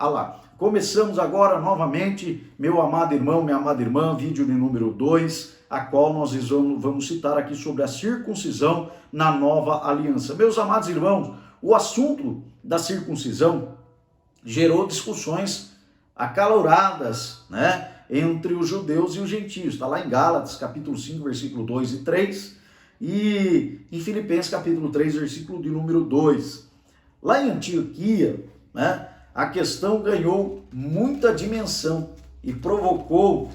Ah lá, começamos agora novamente, meu amado irmão, minha amada irmã, vídeo de número 2, a qual nós vamos citar aqui sobre a circuncisão na nova aliança. Meus amados irmãos, o assunto da circuncisão gerou discussões acaloradas, né, entre os judeus e os gentios. Está lá em Gálatas, capítulo 5, versículo 2 e 3, e em Filipenses, capítulo 3, versículo de número 2. Lá em Antioquia, né, a questão ganhou muita dimensão e provocou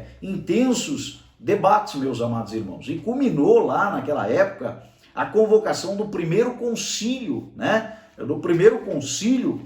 intensos debates, meus amados irmãos. E culminou lá naquela época a convocação do primeiro concílio, né? Do primeiro concílio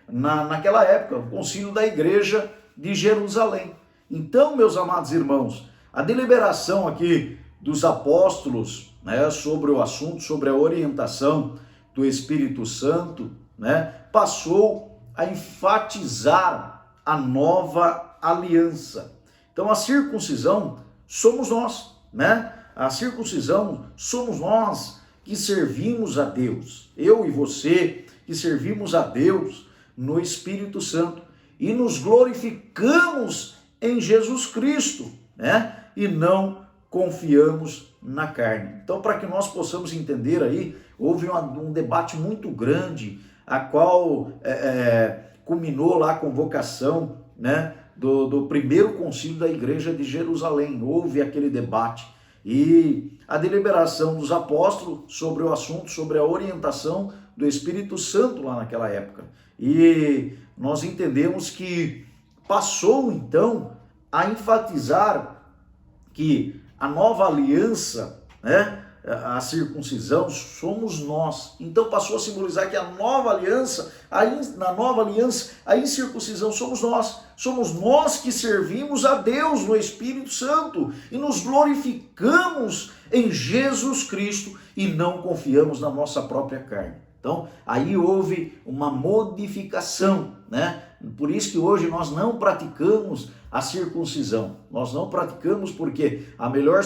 naquela época, o concílio da igreja de Jerusalém. Então, meus amados irmãos, a deliberação aqui dos apóstolos, né, sobre o assunto, sobre a orientação do Espírito Santo, né, passou a enfatizar a nova aliança. Então a circuncisão somos nós, né? A circuncisão somos nós que servimos a Deus. Eu e você que servimos a Deus no Espírito Santo e nos glorificamos em Jesus Cristo, né? E não confiamos na carne. Então, para que nós possamos entender aí, houve um debate muito grande, a qual culminou lá a convocação, né, do primeiro concílio da igreja de Jerusalém. Houve aquele debate e a deliberação dos apóstolos sobre o assunto, sobre a orientação do Espírito Santo lá naquela época. E nós entendemos que passou então a enfatizar que a nova aliança, né, a circuncisão, somos nós. Então passou a simbolizar que na nova aliança, a incircuncisão somos nós. Somos nós que servimos a Deus no Espírito Santo e nos glorificamos em Jesus Cristo e não confiamos na nossa própria carne. Então, aí houve uma modificação, né? Por isso que hoje nós não praticamos a circuncisão. Nós não praticamos porque a melhor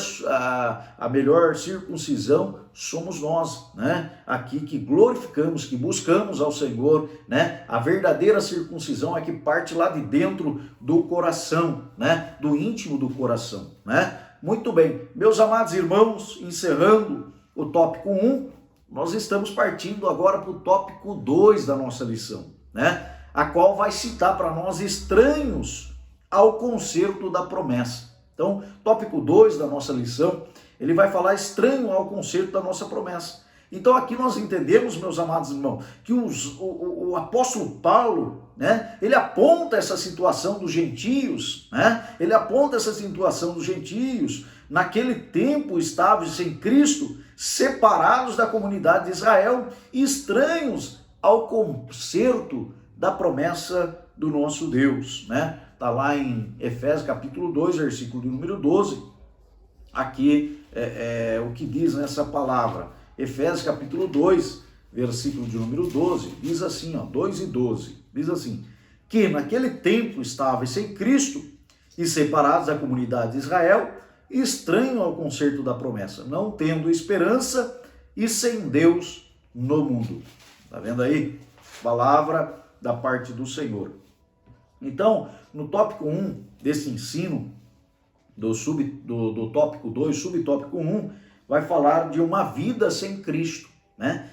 circuncisão somos nós, né? Aqui que glorificamos, que buscamos ao Senhor, né? A verdadeira circuncisão é que parte lá de dentro do coração, né? Do íntimo do coração, né? Muito bem, meus amados irmãos, encerrando o tópico 1, nós estamos partindo agora para o tópico 2 da nossa lição, né? A qual vai citar para nós estranhos ao concerto da promessa. Então, tópico 2 da nossa lição, ele vai falar estranho ao concerto da nossa promessa. Então, aqui nós entendemos, meus amados irmãos, que o apóstolo Paulo, né, ele aponta essa situação dos gentios, né? Ele aponta essa situação dos gentios, naquele tempo estavam sem Cristo, separados da comunidade de Israel, estranhos ao concerto da promessa do nosso Deus, né? Está lá em Efésios capítulo 2, versículo de número 12, aqui o que diz nessa palavra. Efésios capítulo 2, versículo de número 12, diz assim, 2 e 12, diz assim, que naquele tempo estavam sem Cristo e separados da comunidade de Israel, estranho ao concerto da promessa, não tendo esperança e sem Deus no mundo. Está vendo aí? Palavra da parte do Senhor. Então, no tópico 1 desse ensino, do tópico 2, subtópico 1, vai falar de uma vida sem Cristo, né?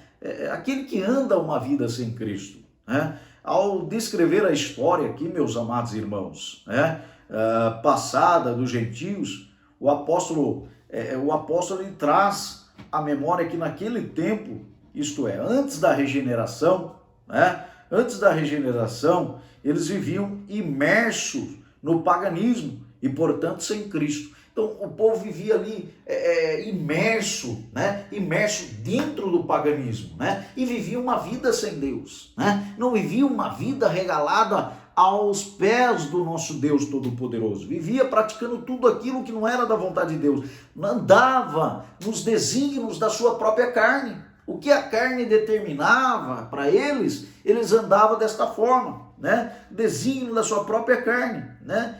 Aquele que anda uma vida sem Cristo, né? Ao descrever a história aqui, meus amados irmãos, né, passada dos gentios, o apóstolo ele traz a memória que naquele tempo, isto é, antes da regeneração, né? Antes da regeneração, eles viviam imersos no paganismo e, portanto, sem Cristo. Então, o povo vivia ali imerso, né? Imerso dentro do paganismo, né? E vivia uma vida sem Deus, né? Não vivia uma vida regalada aos pés do nosso Deus Todo-Poderoso. Vivia praticando tudo aquilo que não era da vontade de Deus. Andava nos desígnios da sua própria carne. O que a carne determinava para eles andavam desta forma, né? Desígnio da sua própria carne, né?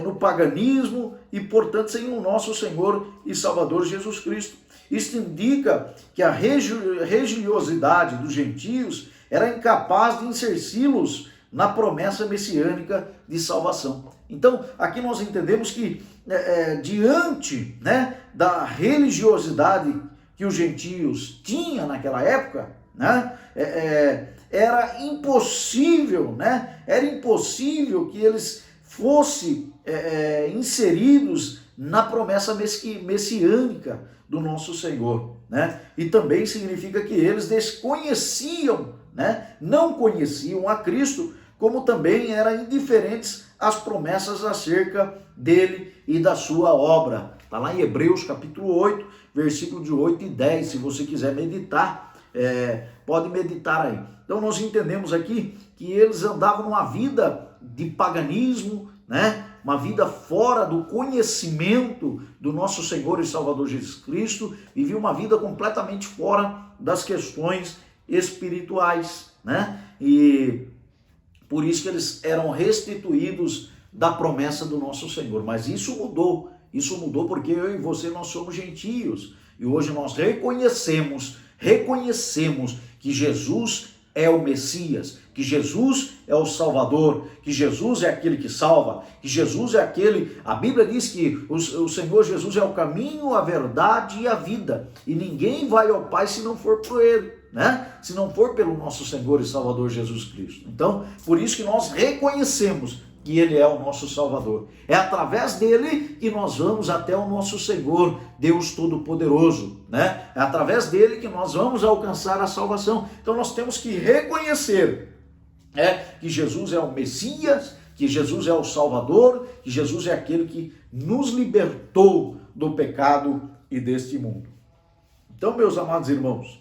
No paganismo e, portanto, sem o nosso Senhor e Salvador Jesus Cristo. Isso indica que a religiosidade dos gentios era incapaz de inserci-los na promessa messiânica de salvação. Então, aqui nós entendemos que diante, né, da religiosidade que os gentios tinham naquela época, né, era impossível, né, era impossível que eles fossem inseridos na promessa messiânica do nosso Senhor, né? E também significa que eles desconheciam, né, não conheciam a Cristo, como também eram indiferentes às promessas acerca dele e da sua obra. Está lá em Hebreus capítulo 8, versículo de 8 e 10, se você quiser meditar, pode meditar aí. Então nós entendemos aqui que eles andavam numa vida de paganismo, né? Uma vida fora do conhecimento do nosso Senhor e Salvador Jesus Cristo, viviam uma vida completamente fora das questões espirituais, né? E por isso que eles eram restituídos da promessa do nosso Senhor. Mas isso mudou porque eu e você, nós somos gentios. E hoje nós reconhecemos que Jesus é o Messias, que Jesus é o Salvador, que Jesus é aquele que salva, que Jesus é aquele... A Bíblia diz que o Senhor Jesus é o caminho, a verdade e a vida. E ninguém vai ao Pai se não for por Ele, né? Se não for pelo nosso Senhor e Salvador Jesus Cristo. Então, por isso que nós reconhecemos que Ele é o nosso Salvador. É através dele que nós vamos até o nosso Senhor, Deus Todo-Poderoso, né? É através dele que nós vamos alcançar a salvação. Então nós temos que reconhecer que Jesus é o Messias, que Jesus é o Salvador, que Jesus é aquele que nos libertou do pecado e deste mundo. Então, meus amados irmãos,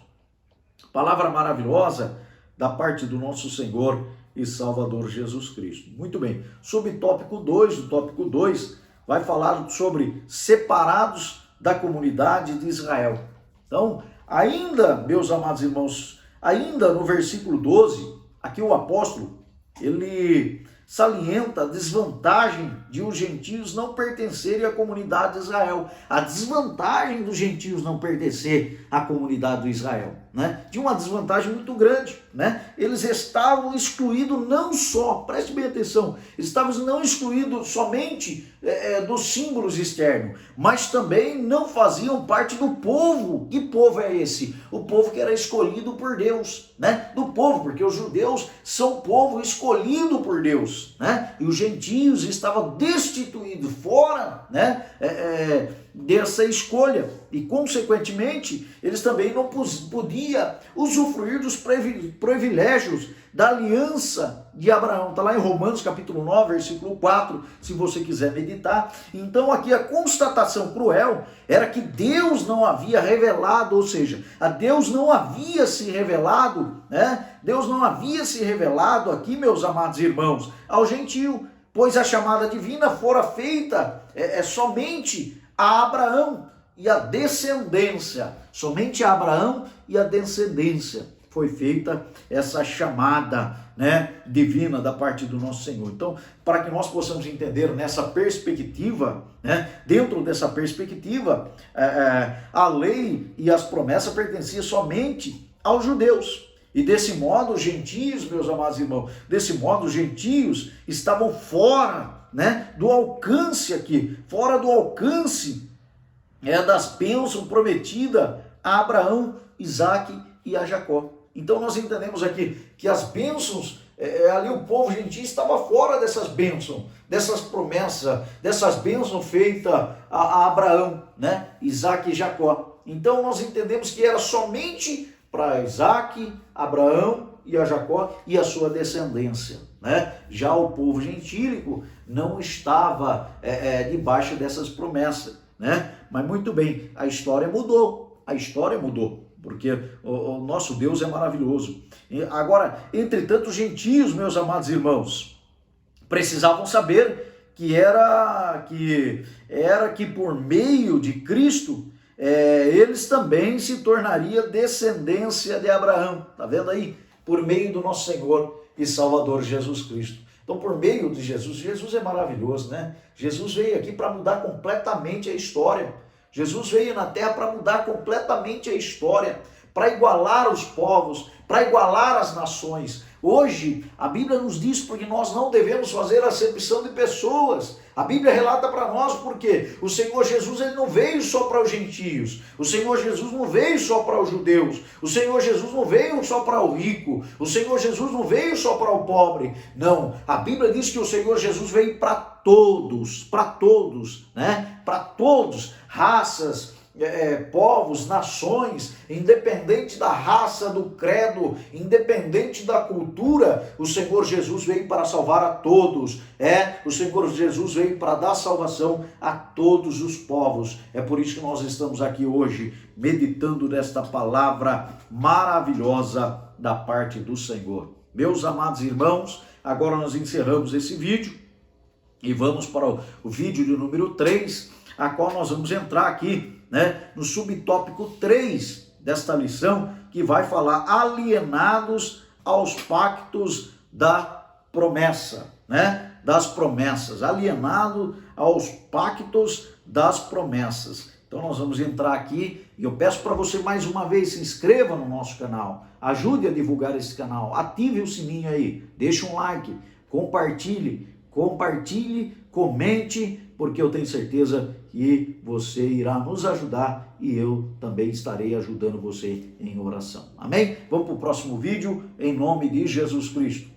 palavra maravilhosa da parte do nosso Senhor e Salvador Jesus Cristo. Muito bem, subtópico 2, o tópico 2 vai falar sobre separados da comunidade de Israel. Então, ainda, meus amados irmãos, ainda no versículo 12, aqui o apóstolo, ele salienta a desvantagem de os gentios não pertencerem à comunidade de Israel. A desvantagem dos gentios não pertencer à comunidade de Israel, né? De uma desvantagem muito grande, né? Eles estavam excluídos não só, preste bem atenção, eles estavam não excluídos somente dos símbolos externos, mas também não faziam parte do povo. Que povo é esse? O povo que era escolhido por Deus, né? Do povo, porque os judeus são povo escolhido por Deus, né? E os gentios estavam destituídos, fora, né? Dessa escolha, e consequentemente eles também não podiam usufruir dos privilégios da aliança de Abraão. Está lá em Romanos capítulo 9, versículo 4, se você quiser meditar. Então aqui a constatação cruel era que Deus não havia revelado, ou seja, a Deus não havia se revelado, né? Deus não havia se revelado aqui, meus amados irmãos, ao gentio, pois a chamada divina fora feita somente a Abraão e a descendência. Somente a Abraão e a descendência foi feita essa chamada, né, divina da parte do nosso Senhor. Então, para que nós possamos entender nessa perspectiva, né, dentro dessa perspectiva, a lei e as promessas pertenciam somente aos judeus. E desse modo, os gentios, meus amados irmãos, desse modo, os gentios estavam fora, né, do alcance aqui, fora do alcance das bênçãos prometidas a Abraão, Isaque e a Jacó. Então nós entendemos aqui que as bênçãos, ali o povo gentio estava fora dessas bênçãos, dessas promessas, dessas bênçãos feitas a Abraão, né, Isaque e Jacó. Então nós entendemos que era somente para Isaque, Abraão e a Jacó e a sua descendência, né? Já o povo gentílico não estava debaixo dessas promessas, né? Mas muito bem, a história mudou, porque o nosso Deus é maravilhoso. Agora, entretanto, os gentios, meus amados irmãos, precisavam saber que por meio de Cristo, eles também se tornariam descendência de Abraão. Tá vendo aí? Por meio do nosso Senhor e Salvador Jesus Cristo. Então, por meio de Jesus é maravilhoso, né? Jesus veio aqui para mudar completamente a história. Jesus veio na terra para mudar completamente a história, para igualar os povos, para igualar as nações. Hoje, a Bíblia nos diz porque nós não devemos fazer acepção de pessoas. A Bíblia relata para nós porque o Senhor Jesus ele não veio só para os gentios, o Senhor Jesus não veio só para os judeus, o Senhor Jesus não veio só para o rico, o Senhor Jesus não veio só para o pobre. Não, a Bíblia diz que o Senhor Jesus veio para todos, né? Para todos, raças, povos, nações, independente da raça, do credo, independente da cultura, o Senhor Jesus veio para salvar a todos. O Senhor Jesus veio para dar salvação a todos os povos. É por isso que nós estamos aqui hoje, meditando nesta palavra maravilhosa da parte do Senhor. Meus amados irmãos, agora nós encerramos esse vídeo e vamos para o vídeo de número 3, a qual nós vamos entrar aqui, né, no subtópico 3 desta lição, que vai falar alienados aos pactos da promessa, né, das promessas, alienado aos pactos das promessas. Então nós vamos entrar aqui e eu peço para você mais uma vez, se inscreva no nosso canal, ajude a divulgar esse canal, ative o sininho aí, deixe um like, compartilhe, comente, porque eu tenho certeza que você irá nos ajudar e eu também estarei ajudando você em oração. Amém? Vamos para o próximo vídeo, em nome de Jesus Cristo.